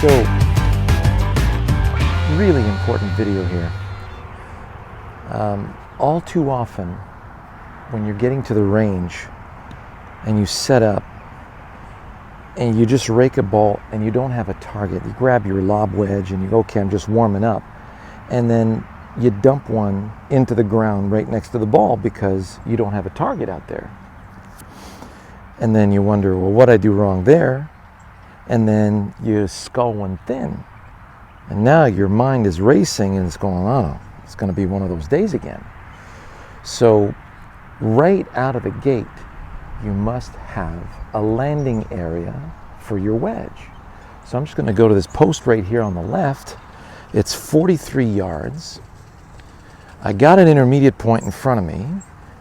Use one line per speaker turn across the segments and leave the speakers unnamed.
So, really important video here. All too often, when you're getting to the range and you set up and you just rake a ball and you don't have a target, you grab your lob wedge and you go, okay, I'm just warming up, and then you dump one into the ground right next to the ball because you don't have a target out there. And then you wonder, well, what'd I do wrong there? And then you skull one thin. And now your mind is racing and it's going, oh, it's going to be one of those days again. So right out of the gate, you must have a landing area for your wedge. So I'm just going to go to this post right here on the left. It's 43 yards. I got an intermediate point in front of me,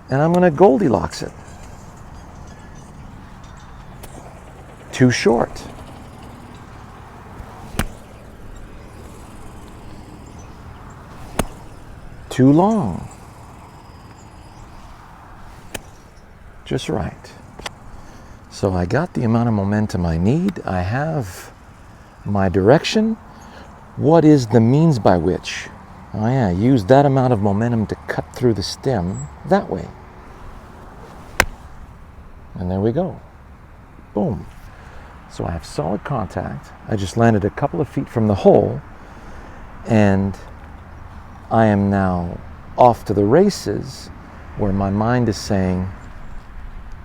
and I'm going to Goldilocks it. Too short. Too long. Just right. So I got the amount of momentum I need. I have my direction. What is the means by which? Oh yeah, use that amount of momentum to cut through the stem that way. And there we go. Boom. So I have solid contact. I just landed a couple of feet from the hole, and I am now off to the races where my mind is saying,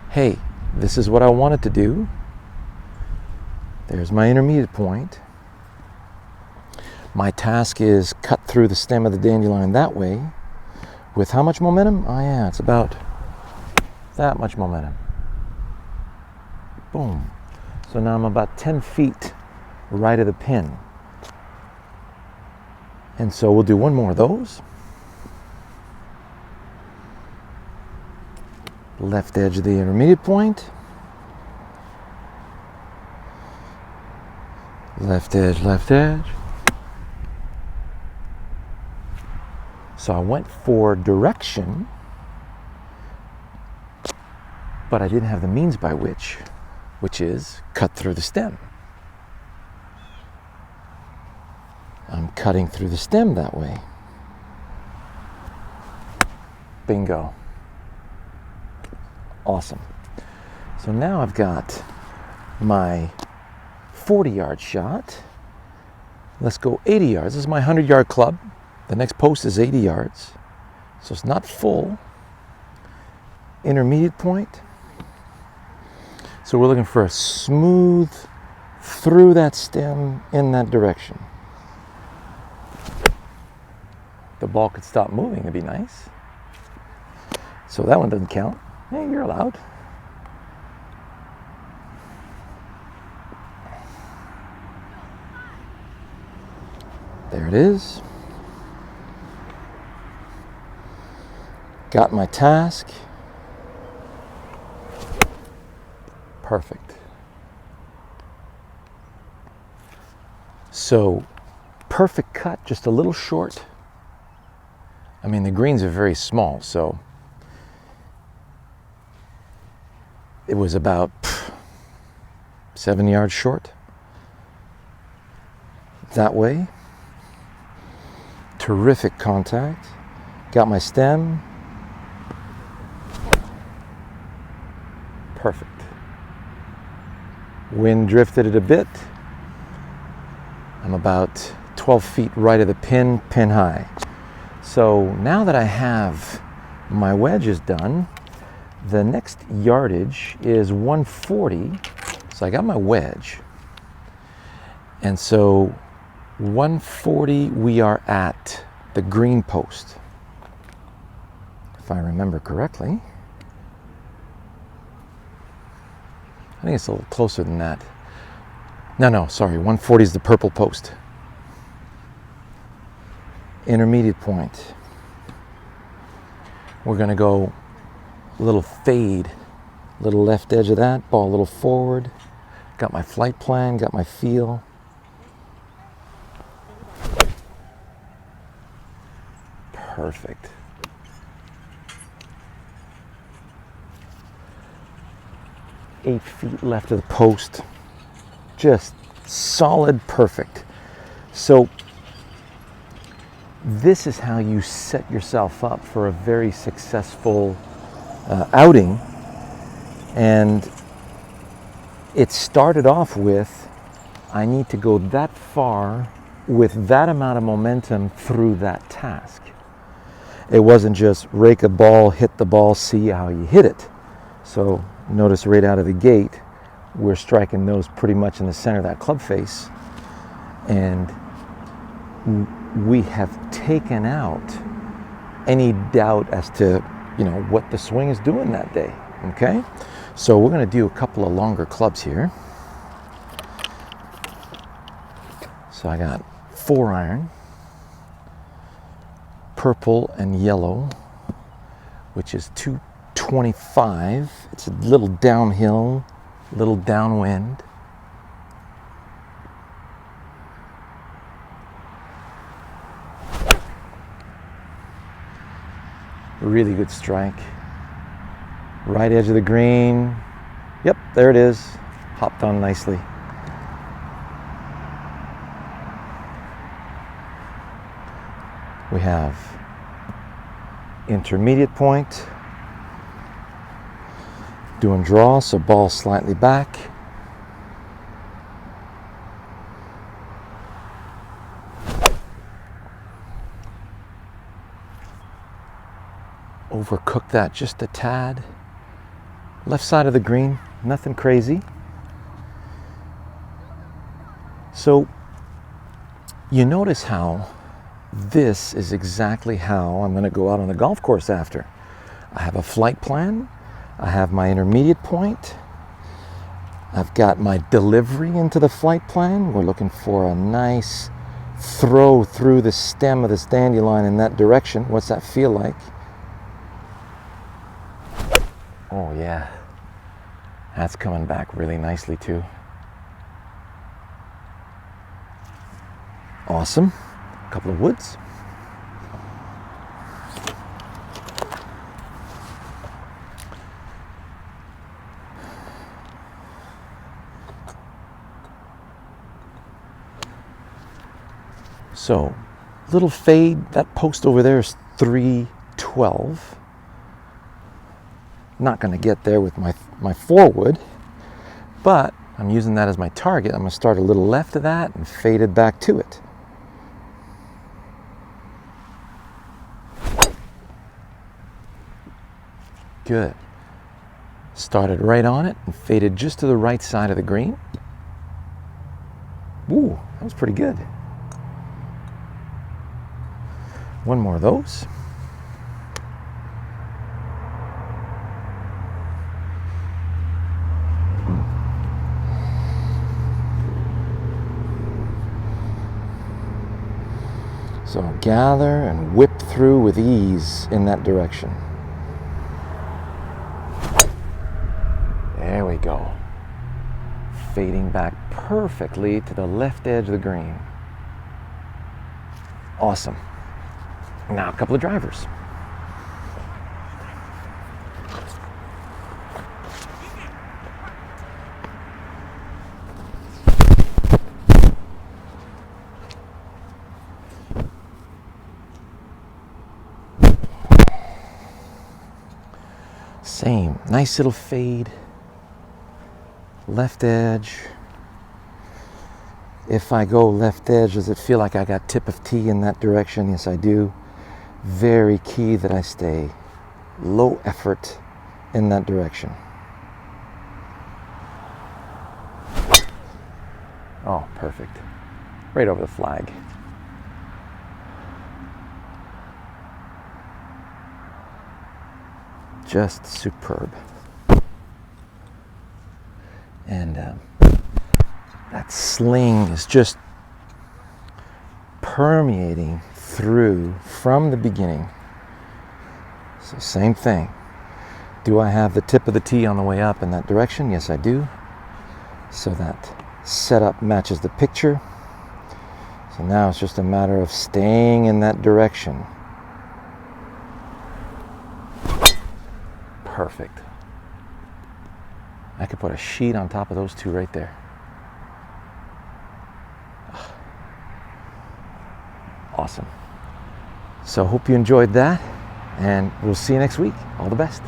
hey, this is what I wanted to do. There's my intermediate point. My task is cut through the stem of the dandelion that way. With how much momentum? Oh yeah, it's about that much momentum. Boom. So now I'm about 10 feet right of the pin. And so we'll do one more of those. Left edge of the intermediate point. Left edge, left edge. So I went for direction, but I didn't have the means by which is cut through the stem. I'm cutting through the stem that way. Bingo. Awesome. So now I've got my 40-yard shot. Let's go 80 yards. This is my 100-yard club. The next post is 80 yards. So it's not full. Intermediate point. So we're looking for a smooth through that stem in that direction. The ball could stop moving, it'd be nice. So that one doesn't count. Hey, you're allowed. There it is. Got my task. Perfect. So, perfect cut, just a little short. I mean, the greens are very small, so it was about 7 yards short. That way. Terrific contact. Got my stem. Perfect. Wind drifted it a bit. I'm about 12 feet right of the pin, pin high. So now that I have my wedges done, the next yardage is 140. So I got my wedge. And so 140, we are at the green post, if I remember correctly. I think it's a little closer than that. No, sorry, 140 is the purple post. Intermediate point. We're gonna go a little fade, little left edge of that, ball a little forward. Got my flight plan, got my feel. Perfect. .8 feet left of the post. Just solid, perfect. So this is how you set yourself up for a very successful outing. And it started off with, I need to go that far with that amount of momentum through that task. It wasn't just rake a ball, hit the ball, see how you hit it. So notice right out of the gate, we're striking those pretty much in the center of that club face. And we have taken out any doubt as to, what the swing is doing that day, okay? So we're gonna do a couple of longer clubs here. So I got 4-iron, purple and yellow, which is 225. It's a little downhill, a little downwind. Really good strike. Right edge of the green. Yep, there it is. Hopped on nicely. We have intermediate point. Doing draw, so ball slightly back. Overcook that just a tad. Left side of the green, nothing crazy. So you notice how this is exactly how I'm going to go out on the golf course after. I have a flight plan. I have my intermediate point. I've got my delivery into the flight plan. We're looking for a nice throw through the stem of this dandelion in that direction. What's that feel like? Oh yeah, that's coming back really nicely too. Awesome. A couple of woods. So, little fade. That post over there is 312. Not going to get there with my 4-wood, but I'm using that as my target. I'm going to start a little left of that and fade it back to it. Good. Started right on it and faded just to the right side of the green. Ooh, that was pretty good. One more of those. So gather and whip through with ease in that direction. There we go. Fading back perfectly to the left edge of the green. Awesome. Now a couple of drivers. Same, nice little fade, left edge. If I go left edge, does it feel like I got tip of tee in that direction? Yes, I do. Very key that I stay low effort in that direction. Oh, perfect. Right over the flag. Just superb. And that sling is just permeating through from the beginning. So same thing. Do I have the tip of the tee on the way up in that direction? Yes, I do. So that setup matches the picture. So now it's just a matter of staying in that direction. Perfect. I could put a sheet on top of those two right there. awesome. So hope you enjoyed that, and we'll see you next week. All the best.